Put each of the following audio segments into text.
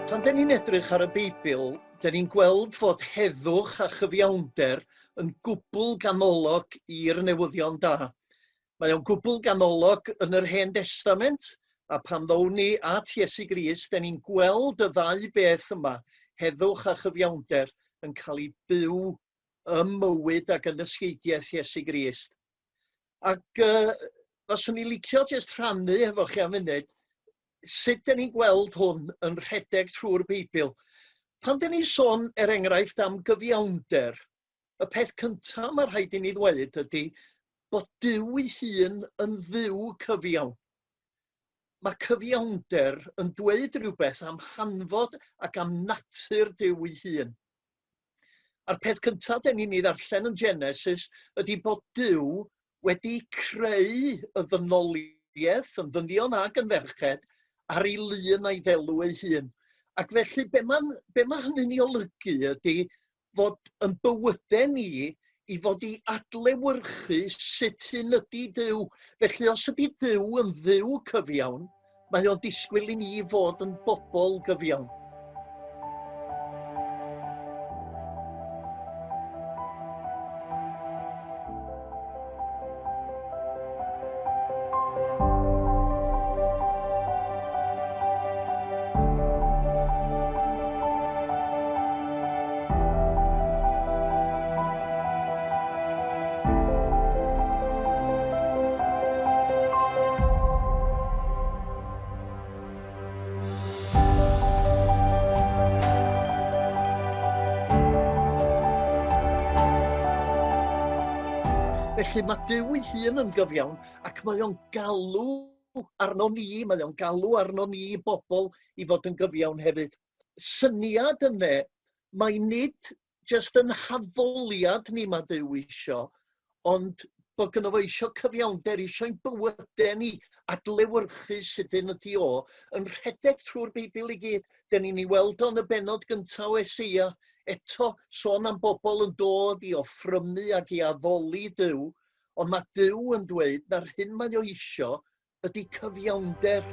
Pan da ni'n edrych ar y Beibl, da ni'n gweld fod heddwch a chyfiawnder yn gwbl ganolog i'r newyddion da. Mae o'n gwbl ganolog yn yr Hen Testament, a pan ddown ni at Iesu Grist, da ni'n gweld y ddau beth yma, heddwch a chyfiawnder, yn cael ei byw ym mywyd ac yn ysgeidiaeth Iesu Grist. Ac fyswn i'n licio jyst rhannu efo chi am funud, sut da ni'n gweld hwn yn rhedeg trwy'r Beibl. Pan da ni'n sôn, enghraifft, am gyfiawnder, y peth cyntaf mae rhaid i ni ddweud ydy bod Duw ei hun yn dduw cyfiawn. Mae cyfiawnder yn dweud rhywbeth am hanfod ac am natur Duw ei hun. A'r peth cyntaf da ni'n ei ddarllen yn Genesis ydy bod Duw wedi creu y ddynoliaeth, yn ddynion ac yn ferched, ar ei lun a'i ddelw ei hun. Ac felly, be mae hynny'n ei olygu ydy fod yn bywydau ni i fod i adlewyrchu sut hyn ydy Duw. Felly, os ydy Duw yn dduw cyfiawn, mae o'n disgwyl i ni fod yn bobl gyfiawn. Felly mae Duw ei hun yn gyfiawn ac mae o'n galw arno ni, mae o'n galw arno ni bobl i fod yn gyfiawn hefyd. Syniad yna, mae nid jyst yn haddoliad ni mae Duw isio, ond bod gynno fo isio cyfiawnder, isio'n bywydau ni adlewyrchu sut hyn ydy o, yn rhedeg trwy'r Beibl i gyd. Da ni'n ei weld o'n y bennod gyntaf o Eseia, eto sôn am bobl yn dod i offrymu ac i addoli Duw, ond mae Duw yn dweud na'r hyn mae o isio ydy cyfiawnder.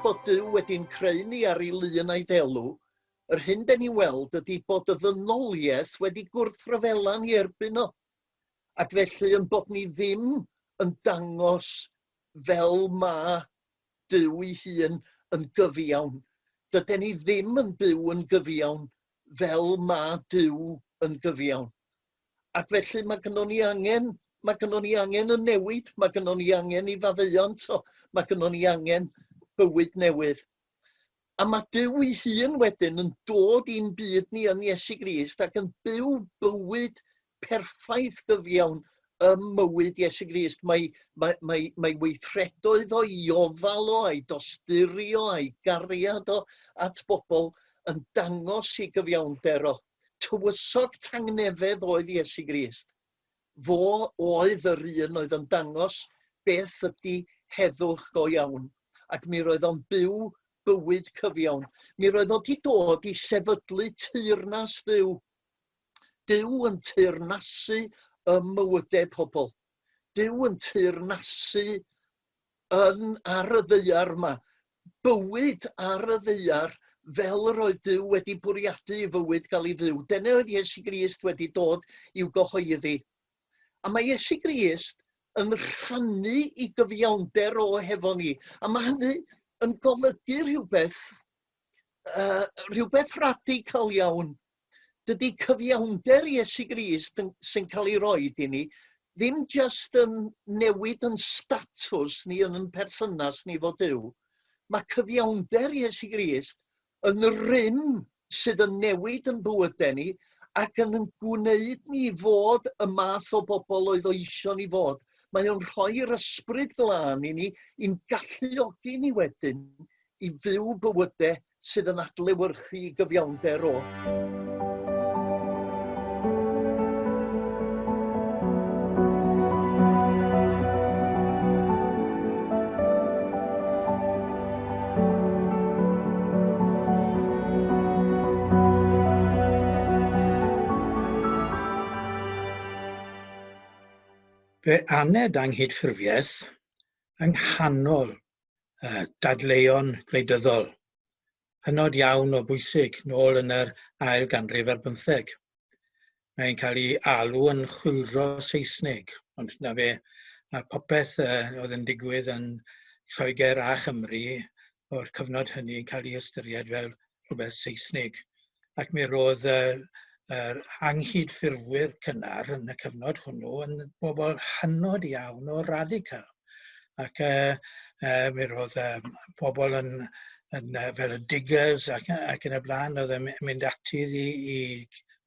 Bod Duw wedi'n creu ni ar ei lun a'i ddelw, yr hyn da ni'n weld ydy bod y ddynoliaeth wedi gwrthryfela ni erbyn o. Ac felly yn bod ni ddim yn dangos fel mae Duw ei hun yn gyfiawn. Dydyn ni ddim yn byw yn gyfiawn fel mae Duw yn gyfiawn. Ac felly mae gynnon ni angen y newid, mae gynnon ni angen i faddeuant o, mae gynnon ni angen bywyd newydd. A mae Duw ei hun wedyn yn dod i'n byd ni yn Iesu Grist ac yn byw bywyd perffaith gyfiawn ym mywyd Iesu Grist. Mae weithredoedd o'i ofal o, a'i dosturio, a'i gariad o at bobl yn dangos i gyfiawnder o. Tywysog tangnefedd oedd Iesu Grist. Fo oedd yr un oedd yn dangos beth ydy heddwch go iawn. Ac mi roedd o'n byw bywyd cyfiawn. Mi roedd o wedi dod i sefydlu teyrnas Duw. Duw yn teyrnasu mywydau pobl. Duw yn teyrnasu ar y ddaear yma. Bywyd ar y ddaear fel yr oedd Duw wedi bwriadu i fywyd gael ei fyw. Dyna oedd Iesu Grist wedi dod i'w gyhoeddi. A mae Iesu Grist yn rhannu i gyfiawnder o hefo ni. A mae hynny yn golygu rhywbeth radical iawn. Dydy cyfiawnder Iesu Grist sy'n cael ei roed i ni ddim jyst yn newid yn statws ni yn perthynas ni fo Duw. Mae cyfiawnder Iesu Grist yn rym sydd yn newid yn bywydau ni ac yn gwneud ni fod y math o bobl oedd o isio ni fod. Mae o'n rhoi'r ysbryd glân i ni i'n galluogi ni wedyn i fyw bywydau sydd yn adlewyrchu gyfiawnder o. Fe aned anghydffurfiaeth yng nghanol dadleuon gwleidyddol, hynod iawn o bwysig nôl yn yr ail ganrif ar 15. Mae'n cael ei alw yn chwyldro Saesnig, ond na fe, a popeth oedd yn digwydd yn Lloegr a Chymru o'r cyfnod hynny yn cael ei ystyried fel rhywbeth Saesnig. Ac mi roedd yr anghydffurfwyr cynnar yn y cyfnod hwnnw yn bobl hynod iawn o radical. Ac mi roedd pobl yn fel y diggers ac yn y blaen, oedd yn mynd ati i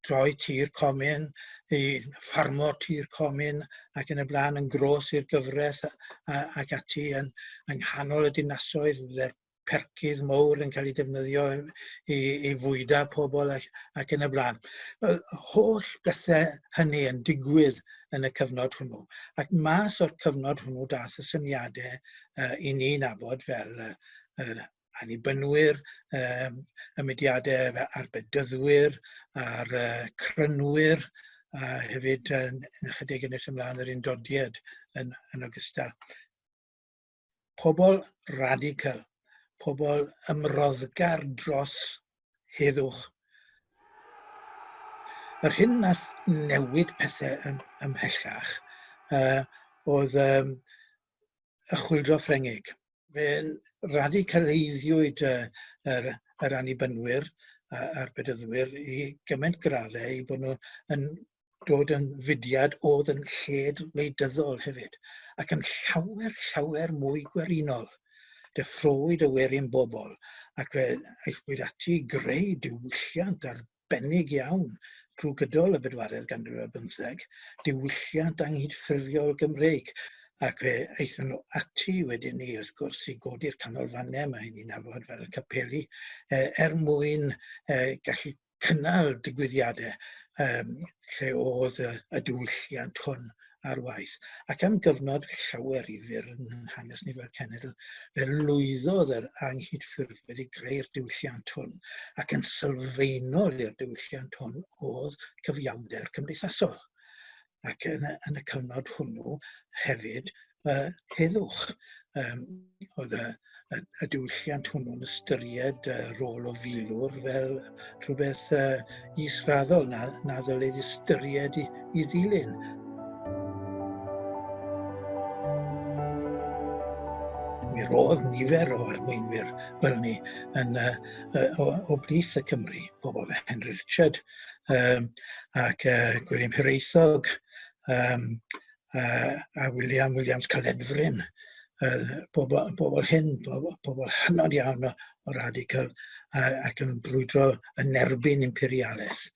droi tir comin, i ffarmo tir comin ac yn y blaen yn gros i'r gyfres ac ati yn nghanol y dinasoedd, byddai'r percydd mawr yn cael ei defnyddio i fwyda pobl ac yn y blaen. Holl bethau hynny yn digwydd yn y cyfnod hwnnw. Ac mas o'r cyfnod hwnnw daeth y syniadau i ni'n nabod fel annibynwyr, y mudiadau arbedyddwyr, a'r crynwyr, a hefyd yn ychydig ynys ymlaen yr undodiad yn ogystal. Pobl radical, pobl ymroddgar dros heddwch. Yr hyn nath newid pethau ymhellach oedd y chwyldro Ffrengig. Fe'n radicaleiddiwyd yr annibynwyr a'r bedyddwyr i gymaint graddau i bod nhw yn dod yn fudiad oedd yn lled wleidyddol hefyd, ac yn llawer mwy gwerinol. Deffrwyd y werin bobl, ac fe eithwyd ati i greu diwylliant arbennig iawn drwy gydol y bedwaredd ganrif ar 15, diwylliant anghydffurfiol Gymreig. Ac fe eithon nhw ati wedyn ni, wrth gwrs, i godi'r canolfannau mae ni'n nabod fel y capeli, mwyn gallu cynnal digwyddiadau lle oedd y diwylliant hwn ar waith. Ac am gyfnod llawer i fyr yn hanes ni fel cenedl, fe lwyddodd yr anghydffurfiad i greu'r diwylliant hwn, ac yn sylfaenol i'r diwylliant hwn oedd cyfiawnder cymdeithasol. Ac yn y cyfnod hwnnw hefyd heddwch. Oedd y diwylliant hwnnw'n ystyried rôl o filwr fel rhywbeth israddol na ddylid ystyried i ddilyn. Mi roedd nifer o arweinwyr fel ni o blith y Cymru, bobl fel Henry Richard ac Gwilym Hiraethog, a Williams Caledfryn, bobl hyn, bobl hynod iawn o radical ac yn brwydro yn erbyn imperialaeth.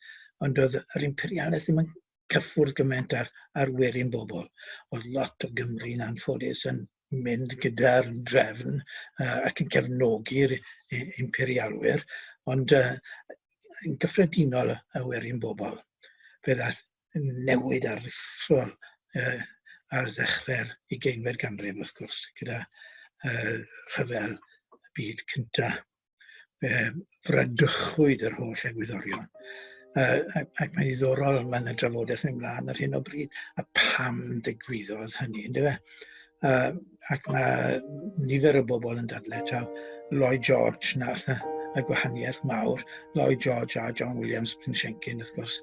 Ond oedd yr imperialaeth ddim yn cyffwrdd gymaint ar werin bobl. Oedd lot o Gymru'n anffodus yn mynd gyda'r drefn ac yn cefnogi'r imperialwyr, ond yn gyffredinol y werin bobl. Fe ddaeth newid aruthrol ar ddechrau'r 20fed ganrif, wrth gwrs, gyda rhyfel y byd cyntaf. Fradychwyd yr holl egwyddorion. Ac mae'n ddiddorol, mae'n y drafodaeth yn ymlaen ar hyn o bryd, a pam ddigwyddodd hynny, ynddo fe? Ac mae nifer o bobl yn dadlau taw Lloyd George nath y gwahaniaeth mawr, Lloyd George a John Williams Pinshenkin, wrth gwrs.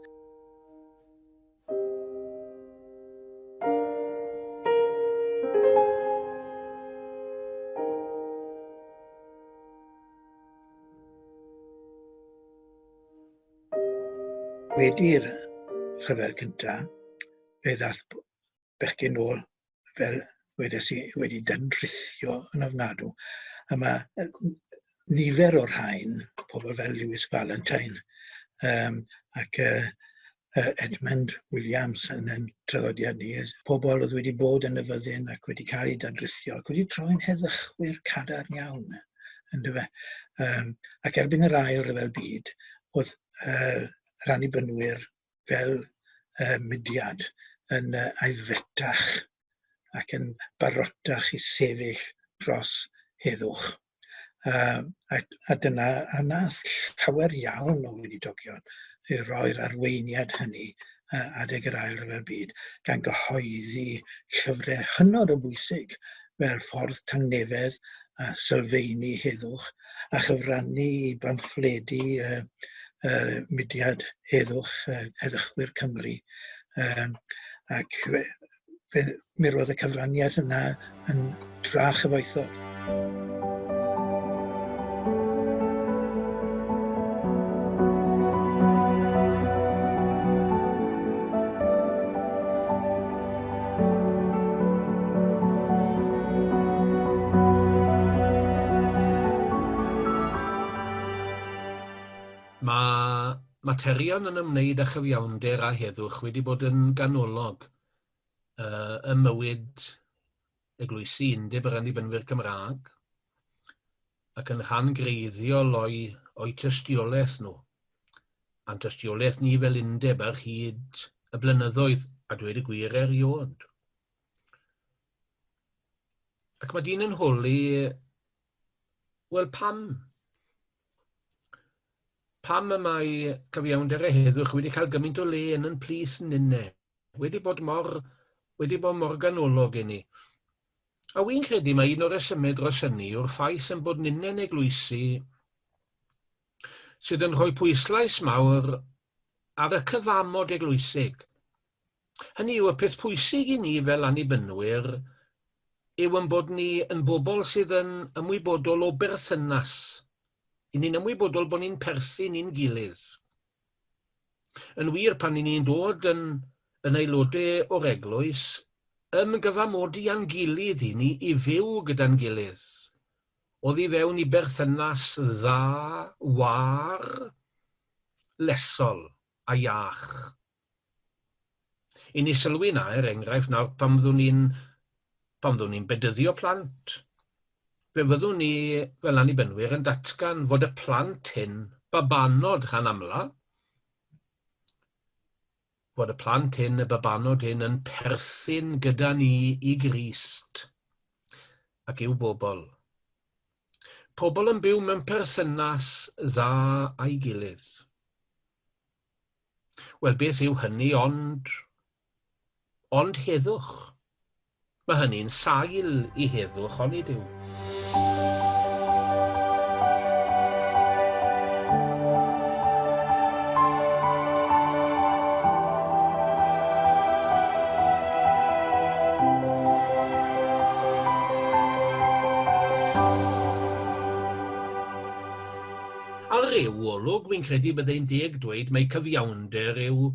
Wedi'r rhyfel cyntaf, fe ddaeth bechgyn ôl fel wedes i wedi dadrithio yn ofnadw. A mae nifer o'r rhain, pobl fel Lewis Valentine ac Edmund Williams yn traddodiad ni, pobl oedd wedi bod yn y fyddin ac wedi cael ei dadrithio ac wedi troi'n heddychwyr cadarn iawn. Ac erbyn yr ail rhyfel byd, oedd yr annibynwyr fel mudiad yn aeddfetach ac yn barotach i sefyll dros heddwch. A dyna nath llawer iawn o wedidogion i roi'r arweiniad hynny adeg yr Ail Ryfel Byd, gan gyhoeddi llyfrau hynod o bwysig fel Ffordd Tangnefedd a sylfaeni Heddwch, a chyfrannu i bamffledu mudiad Heddwch, Heddychwyr Cymru. Ac mi roedd y cyfraniad yna yn dra-chyfoethog. Mae materion yn ymwneud â chyfiawnder a heddwch wedi bod yn ganolog y mywyd eglwysi Undeb yr Annibynwyr Cymraeg ac yn rhan greiddiol o'i tystiolaeth nhw. A'n tystiolaeth ni fel Undeb ar hyd y blynyddoedd, a dweud y gwir eriod. Ac mae dyn yn holi, wel pam? Pam y mae cyfiawnder a heddwch wedi cael gymaint o le yn plys nynne? Wedi bod mor ganolog i ni. A wy'n credu mae un o'r resymau dros hynny yw'r ffaith yn bod nynne'n eglwysi sydd yn rhoi pwyslais mawr ar y cyfamod eglwysig. Hynny yw, y peth pwysig i ni fel annibynwyr yw yn bod ni yn bobl sydd yn ymwybodol o berthynas. I ni'n ymwybodol bod ni'n perthyn i'n gilydd. Yn wir, pan ni'n dod yn aelodau o'r eglwys, gyfamodi a'n gilydd i ni i fyw gyda'n gilydd. Oddi fewn i berthynas dda, war, lesol a iach. I ni sylwi na, enghraifft nawr, pam fyddwn ni'n bedyddio plant. Fe fyddwn ni fel annibynwyr yn datgan fod y plant hyn, babanod rhan amla, fod y plant hyn, y babanod hyn yn perthyn gyda ni i Grist ac i'w bobl. Pobl yn byw mewn perthynas dda a'i gilydd. Wel, beth yw hynny ond heddwch? Mae hynny'n sail i heddwch onid yw. Ar ryw olwg, fi'n credu byddai'n deg dweud mae cyfiawnder yw,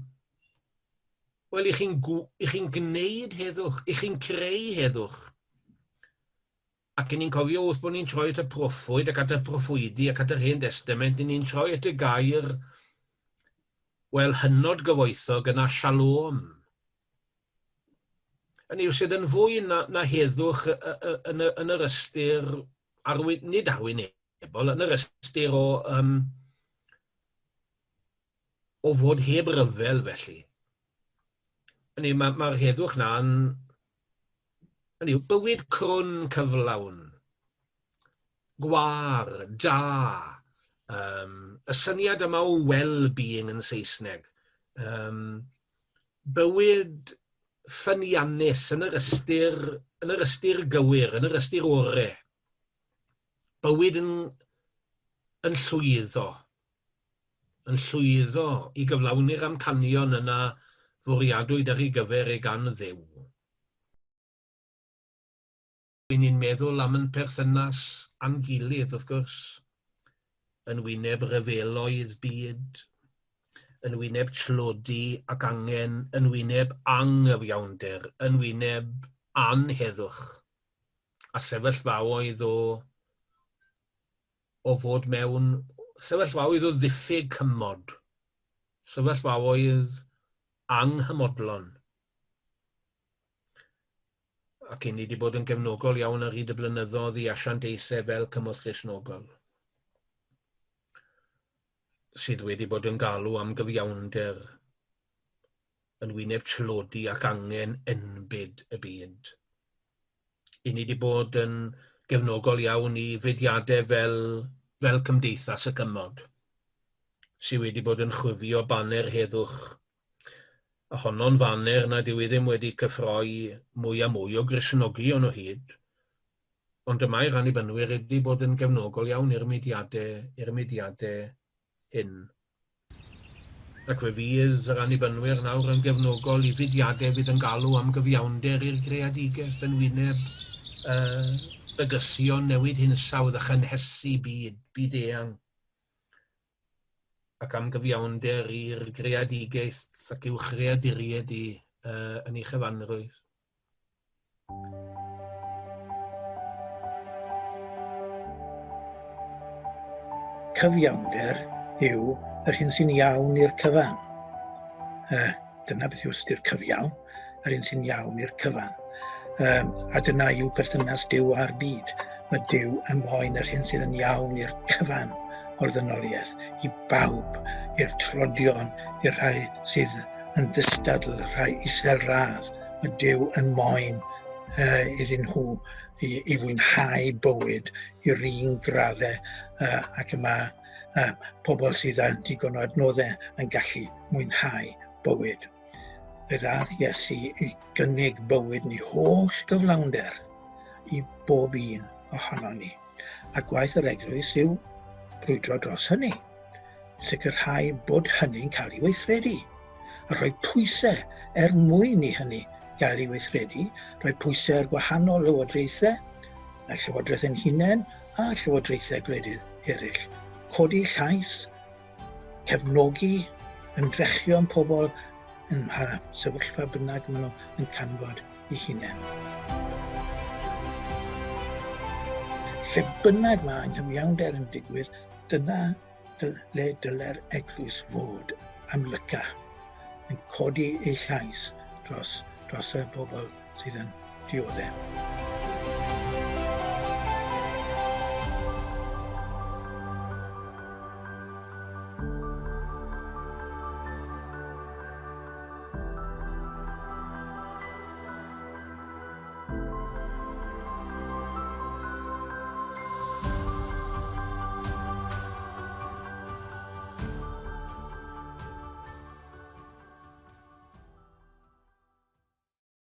wel, i chi'n gwneud heddwch, i chi'n creu heddwch. Ac ni'n cofio wrth bod ni'n troi at y proffwyd ac at y proffwydi ac at yr Hen Testament, ni'n troi at y gair, wel, hynod gyfoethog yna shalom. Hynny yw sydd yn fwy na heddwch yn yr ystyr, nid arwynebol, yn yr ystyr o fod heb ryfel felly. Hynny yw, mae'r heddwch na'n bywyd crwn cyflawn, gwar, da, y syniad yma o well-being yn Saesneg, bywyd ffyniannus yn yr ystyr gywir, yn yr ystyr orau, bywyd yn llwyddo i gyflawni'r amcanion yna fwriadwyd ar ei gyfer ei gan Dduw. Ni'n meddwl am yn perthynas a'n gilydd, wrth gwrs, yn wyneb ryfeloedd byd, yn wyneb tlodi ac angen, yn wyneb anghyfiawnder, yn wyneb anheddwch, a sefyllfaoedd o fod mewn, sefyllfaoedd o ddiffyg cymod, sefyllfaoedd anghymodlon. Ac ni wedi bod yn gefnogol iawn ar hyd y blynyddoedd i asiantaethau fel Cymwth Cristnogol, sydd wedi bod yn galw am gyfiawnder yn wyneb tlodi ac angen enbyd y byd. I ni wedi bod yn gefnogol iawn i fudiadau fel Cymdeithas y Cymod, sydd wedi bod yn chwifio baner heddwch A honno'n faner nad yw i ddim wedi cyffroi mwy a mwy o Gristnogi o'n o hyd. Ond y mae'r annibynwyr wedi bod yn gefnogol iawn i'r mudiadau hyn. Ac fe fydd yr annibynwyr nawr yn gefnogol i fudiadau fydd yn galw am gyfiawnder i'r greadigaeth yn wyneb bygyllion newid hinsawdd a chynhesu byd eang. Ac am gyfiawnder i'r greadigaeth ac i'w chreaduried yn ei chyfanrwydd. Cyfiawnder yw yr hyn sy'n iawn i'r cyfan. Dyna beth yw ystyr cyfiawn, yr hyn sy'n iawn i'r cyfan. A dyna yw perthynas Duw a'r byd. Mae Duw yn moyn yr hyn sydd yn iawn i'r cyfan o'r ddynoliaeth, i bawb, i'r trodion, i'r rhai sydd yn ddistadl, rhai isradd. Mae Duw yn moyn iddyn nhw i fwynhau bywyd i'r un graddau ac yma pobl sydd â digon o adnoddau yn gallu mwynhau bywyd. Fe ddaeth Iesu i gynnig bywyd ni holl gyflawnder i bob un ohono ni. A gwaith yr eglwys yw brwydro dros hynny. Sicrhau bod hynny'n cael ei weithredu. A rhoi pwysau mwyn i hynny gael ei weithredu, rhoi pwysau ar gwahanol lywodraethau, a llywodraeth yn hunain a llywodraethau gwledydd eraill. Codi llais, cefnogi, ymdrechio yn pobl yn sefyllfa bynnag maen nhw yn canfod eu hunain. Lle bynnag mae anghyfiawnder yn digwydd, dyna le dyle'r eglwys fod amlyca, yn codi ei llais dros y bobl sydd yn dioddau.